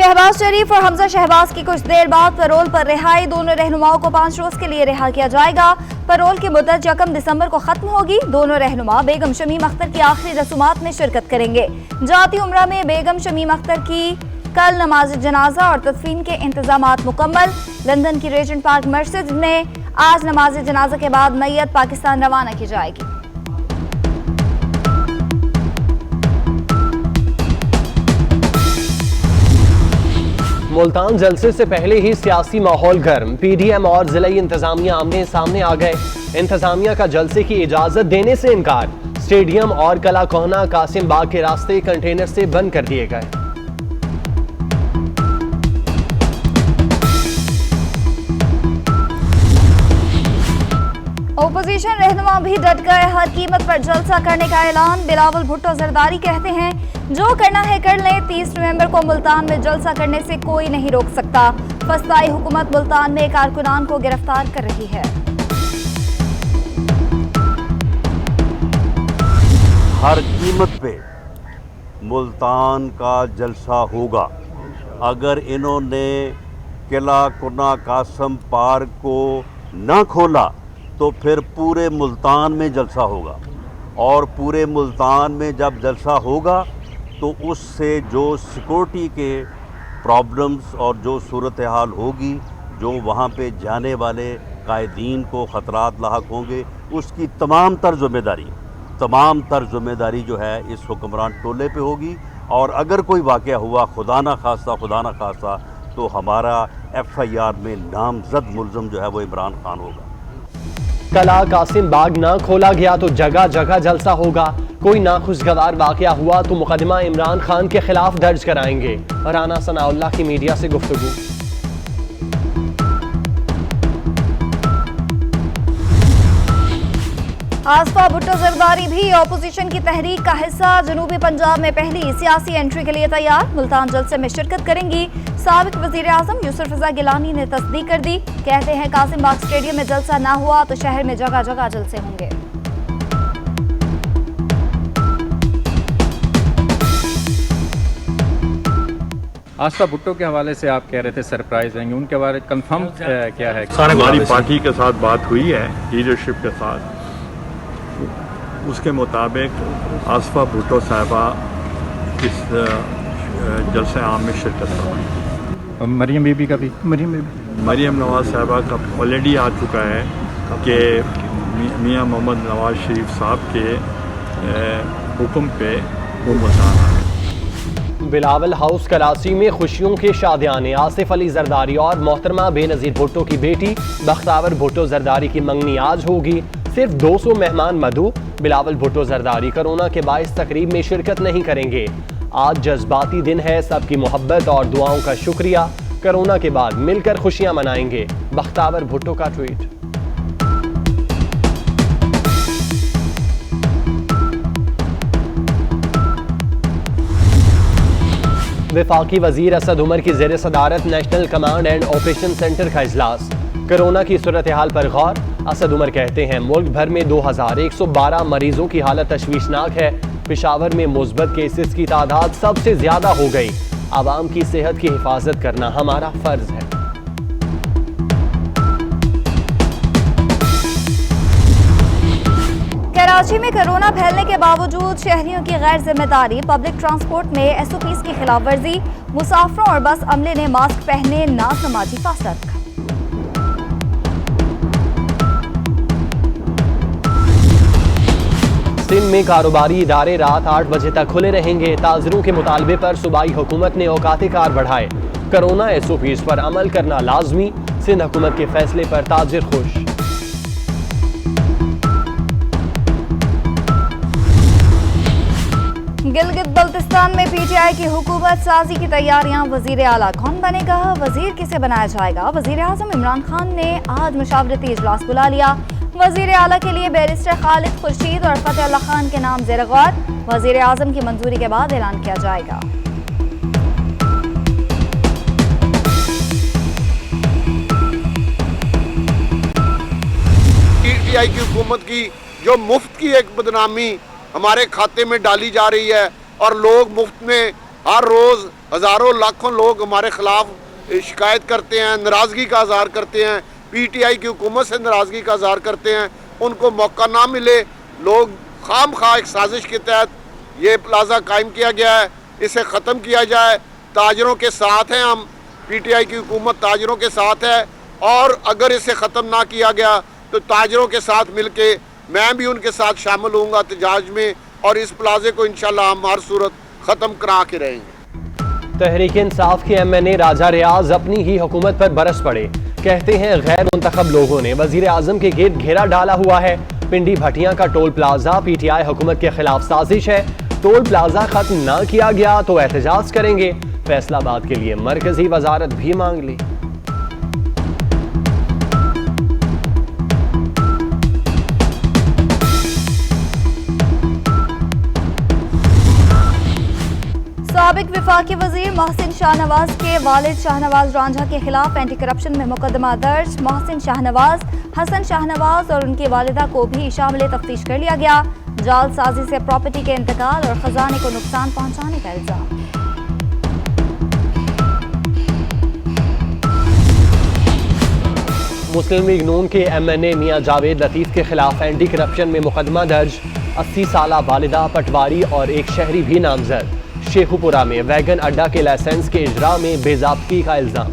शहबाज शरीफ और हमजा शहबाज की कुछ देर बाद पैरोल पर रिहाई। दोनों रहनुमाओं को 5 रोज के लिए रिहा किया जाएगा। पैरोल की मुद्दत 1 दिसंबर को खत्म होगी। दोनों रहनुमा बेगम शमीम अख्तर की आखिरी रसूमात में शिरकत करेंगे। जाती उम्रा में बेगम शमीम अख्तर की कल नमाज जनाजा और तदफीन के इंतजामात मुकम्मल। लंदन की रेजेंट पार्क मस्जिद में आज नमाज जनाजा के बाद मैयत पाकिस्तान रवाना की जाएगी। मुल्तान जलसे से पहले ही सियासी माहौल गर्म। पीडीएम और जिलाई इंतजामिया आमने सामने आ गए। इंतजामिया का जलसे की इजाजत देने से इनकार। स्टेडियम और कला कोहना कासिम बाग के रास्ते कंटेनर से बंद कर दिए गए। ओपोजिशन रहनुमा भी डट गए। हर कीमत पर जलसा करने का ऐलान। बिलावल भुट्टो जरदारी कहते हैं जो करना है कर लें। 30 नवंबर को मुल्तान में जलसा करने से कोई नहीं रोक सकता। फस्ताई हुकूमत मुल्तान में कारकुनान को गिरफ्तार कर रही है। हर कीमत पे मुल्तान का जलसा होगा। अगर इन्होंने किला कुना कासम पार्क को न खोला तो फिर पूरे मुल्तान में जलसा होगा, और पूरे मुल्तान में जब जलसा होगा तो उससे जो सिक्योरिटी के प्रॉब्लम्स और जो सूरत हाल होगी, जो वहाँ पे जाने वाले कायदीन को ख़तरात लाहक होंगे, उसकी तमाम तर ज़िम्मेदारी जो है इस हुक्मरान टोले पे होगी। और अगर कोई वाक़या हुआ खुदा न खास्ता तो हमारा FIR में नामजद मुल्ज़म जो है वो इमरान खान होगा। कला कासिम बाग ना खोला गया तो जगह जगह जलसा होगा। कोई नाखुशगवार वाकया हुआ तो मुकदमा इमरान खान के खिलाफ दर्ज कराएंगे। राना सनाउल्लाह की मीडिया से गुफ्तगू। आसफा भुट्टो जरदारी भी ओपोजिशन की तहरीक का हिस्सा। जनूबी पंजाब में पहली सियासी एंट्री के लिए तैयार। मुल्तान जलसे में शिरकत करेंगी। साबिक वजीर आजम यूसुफ रजा गिलानी ने तस्दीक कर दी। कहते हैं कासिम बाग स्टेडियम में जलसा ना हुआ तो शहर में जगह जगह जलसे होंगे। आसफा भुट्टो के हवाले से आप कह रहे थे सरप्राइज रहेंगे, उनके बारे में कंफर्म क्या है? हमारी पार्टी के साथ बात हुई है, लीडरशिप के साथ। उसके मुताबिक आसफा भुट्टो साहिबा इस जलसे आम में शिरकत करेंगी। मरियम बीबी का भी मरियम नवाज साहिबा का ऑलरेडी आ चुका है कि मियां मोहम्मद नवाज शरीफ साहब के हुक्म पे वो मुल्तान आ गए। बिलावल हाउस कराची में खुशियों के शादियाने। आसिफ अली जरदारी और मोहतरमा बेनज़ीर भुट्टो की बेटी बख्तावर भुट्टो जरदारी की मंगनी आज होगी। सिर्फ 200 मेहमान मधु। बिलावल भुट्टो जरदारी कोरोना के बाइस तकरीब में शिरकत नहीं करेंगे। आज जज्बाती दिन है, सबकी मोहब्बत और दुआओं का शुक्रिया। कोरोना के बाद मिलकर खुशियां मनाएंगे। बख्तावर भुट्टो का ट्वीट। वफाकी वजीर असद उमर की ज़ेर सदारत national command and operation centre का इजलास। कोरोना की सूरत हाल पर गौर। असद उमर कहते हैं मुल्क भर में 2112 मरीजों की हालत तशवीशनाक है। पेशावर में मुस्बत केसेस की तादाद सबसे ज्यादा हो गई। आवाम की सेहत की हिफाजत करना हमारा फर्ज है। कराची में कोरोना फैलने के बावजूद शहरियों की गैर जिम्मेदारी। पब्लिक ट्रांसपोर्ट में SOPs की खिलाफ वर्जी। मुसाफिरों और बस अमले ने मास्क पहने, ना समाजी फासला रखा। सिंध में कारोबारी इदारे रात 8 बजे तक खुले रहेंगे। ताजरों के मुतालबे पर सूबाई हुकूमत ने औकात कार बढ़ाए। कोरोना SOPs पर अमल करना लाजमी। सिंध हुकूमत के फैसले पर ताजिर खुश। गिलगित बल्तिस्तान में PTI की हुकूमत साजी की तैयारियां। वजीर आला कौन बनेगा, वजीर किसे बनाया जाएगा? वजीर आजम इमरान खान ने आज मशावरती इजलास बुला लिया। वजीर आला के लिए बैरिस्टर खालिद खुर्शीद और फतेह अल्लाह खान के नाम ज़ेर गौर। वजीर आजम की मंजूरी के बाद ऐलान किया जाएगा। PTI की हुकूमत की जो मुफ्त की एक बदनामी हमारे खाते में डाली जा रही है और लोग मुफ्त में हर रोज हज़ारों लाखों लोग हमारे ख़िलाफ़ शिकायत करते हैं, नाराज़गी का इज़हार करते हैं, PTI की हुकूमत से नाराज़गी का इज़हार करते हैं, उनको मौका ना मिले, लोग खाम खा एक साजिश के तहत ये प्लाज़ा कायम किया गया है, इसे ख़त्म किया जाए। ताजरों के साथ हैं हम, PTI की हुकूमत ताजरों के साथ है, और अगर इसे ख़त्म ना किया गया तो ताजरों के साथ मिल के मैं भी उनके साथ शामिल होऊंगा एहतजाज में, और इस प्लाजे को इंशाल्लाह हम हर सूरत ख़त्म करा के रहेंगे। तहरीक इंसाफ के MNA राजा रियाज अपनी ही हुकूमत पर बरस पड़े। कहते हैं गैर मुंतखब लोगों ने वजीर आजम के गिर्द घेरा डाला हुआ है। पिंडी भटिया का टोल प्लाजा PTI हुकूमत के खिलाफ साजिश है। टोल प्लाजा खत्म ना किया गया तो एहतजाज करेंगे। फैसलाबाद के लिए मरकजी वजारत भी मांग ली। साबिक वफाकी वजीर मोहसिन शाहनवाज के वालिद शाहनवाज रांझा के खिलाफ एंटी करप्शन में मुकदमा दर्ज। मोहसिन शाहनवाज, हसन शाहनवाज और उनकी वालिदा को भी शामिल तफ्तीश कर लिया गया। जालसाजी से प्रॉपर्टी के इंतकाल और खजाने को नुकसान पहुंचाने का इल्जाम। मुस्लिम लीग नून के MNA मियां जावेद लतीफ़ के खिलाफ एंटी करप्शन में मुकदमा दर्ज। 80 साला वालिदा पटवारी और एक शहरी भी नामजद। शेखुपुरा में वैगन अड्डा के लाइसेंस के इजरा में बेज़ाब्ती का इल्जाम।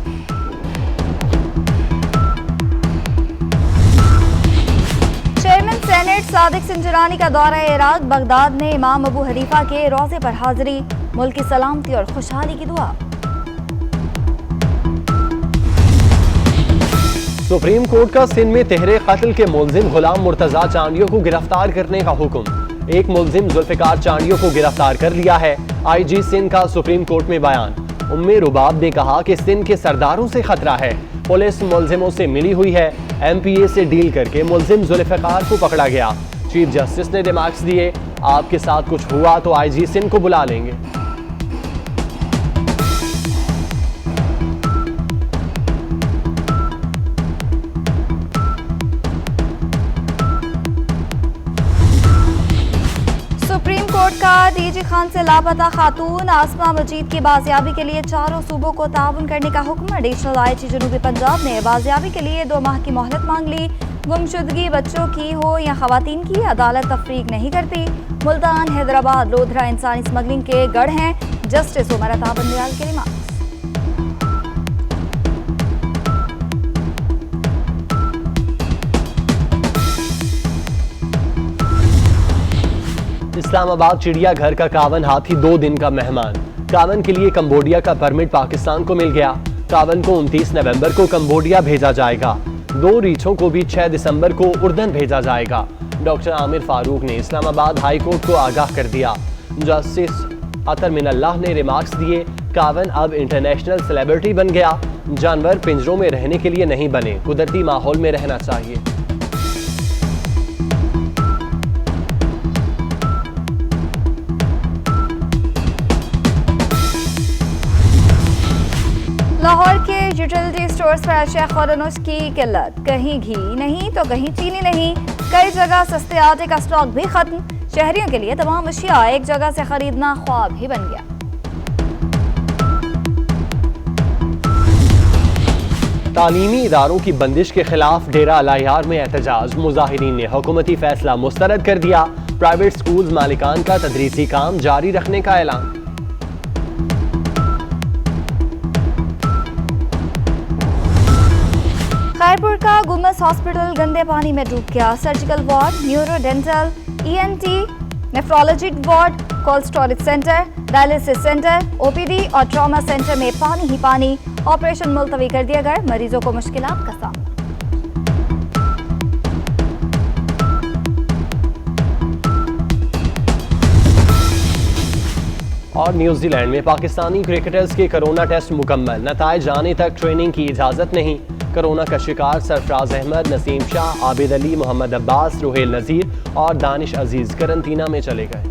चेयरमैन सेनेट सादिक सिंजरानी का दौरा इराक। बगदाद में इमाम अबू हनीफा के रोज़े पर हाजिरी, मुल्क की सलामती और खुशहाली की दुआ। सुप्रीम कोर्ट का सिंध में तहरे कत्ल के मुलजिम गुलाम मुर्तजा चांडियों को गिरफ्तार करने का हुक्म। एक मुलजिम जुल्फिकार चांडियों को गिरफ्तार कर लिया है। IG सिंध का सुप्रीम कोर्ट में बयान। उम्मे रुबाब ने कहा कि सिंध के सरदारों से खतरा है। पुलिस मुलजिमों से मिली हुई है। MPA से डील करके मुलजिम जुल्फिकार को पकड़ा गया। चीफ जस्टिस ने रिमार्क्स दिए, आपके साथ कुछ हुआ तो IG सिंध को बुला लेंगे। सुप्रीम कोर्ट का DG खान से लापता खातून आसमा मजीद की बाजियाबी के लिए चारों सूबों को ताउन करने का हुक्म। एडिशनल IG जनूबी पंजाब ने बाजियाबी के लिए 2 माह की मोहलत मांग ली। गुमशुदगी बच्चों की हो या खवातीन की, अदालत तफरीक नहीं करती। मुल्तान, हैदराबाद, लोधरा इंसानी स्मगलिंग के गढ़ हैं। जस्टिस उमर अता बंदयाल के रिमार्क्स। इस्लामाबाद चिड़ियाघर का कावन हाथी 2 दिन का मेहमान। कावन के लिए कंबोडिया का परमिट पाकिस्तान को मिल गया। कावन को 29 नवंबर को कंबोडिया भेजा जाएगा। 2 रीछों को भी 6 दिसंबर को उर्दन भेजा जाएगा। डॉक्टर आमिर फारूक ने इस्लामाबाद हाई कोर्ट को आगाह कर दिया। जस्टिस अतर मिनल्लाह ने रिमार्क्स दिए, कावन अब इंटरनेशनल सेलिब्रिटी बन गया। जानवर पिंजरों में रहने के लिए नहीं बने, कुदरती माहौल में रहना चाहिए। लाहौर के यूटिलिटी स्टोर्स पर अशिया खुरानुश की किल्लत। कहीं घी नहीं तो कहीं चीनी नहीं। कई जगह सस्ते आटे का स्टॉक भी खत्म। शहरियों के लिए तमाम अशिया एक जगह से खरीदना ख्वाब ही बन गया। तालीमी इदारों की बंदिश के खिलाफ डेरा अलायार में एहतजाज। मुजाहिरीन ने हुकूमती फैसला मुस्तरद कर दिया। प्राइवेट स्कूल मालिकान का तदरीसी काम जारी रखने का ऐलान। खैरपुर का गुमस हॉस्पिटल गंदे पानी में डूब गया। Surgical ward, neuro dental, ENT, nephrology ward, cold storage centre, dialysis centre, OPD और ट्रॉमा सेंटर में पानी ही पानी। ऑपरेशन मुलतवी कर दिया गया। मरीजों को मुश्किलात का सामना। और न्यूजीलैंड में पाकिस्तानी क्रिकेटर्स के कोरोना टेस्ट मुकम्मल। नताइज आने तक ट्रेनिंग की इजाज़त नहीं। कोरोना का शिकार सरफराज अहमद, नसीम शाह, आबिद अली, मोहम्मद अब्बास, रुहेल नज़ीर और दानिश अजीज़ करंटीना में चले गए।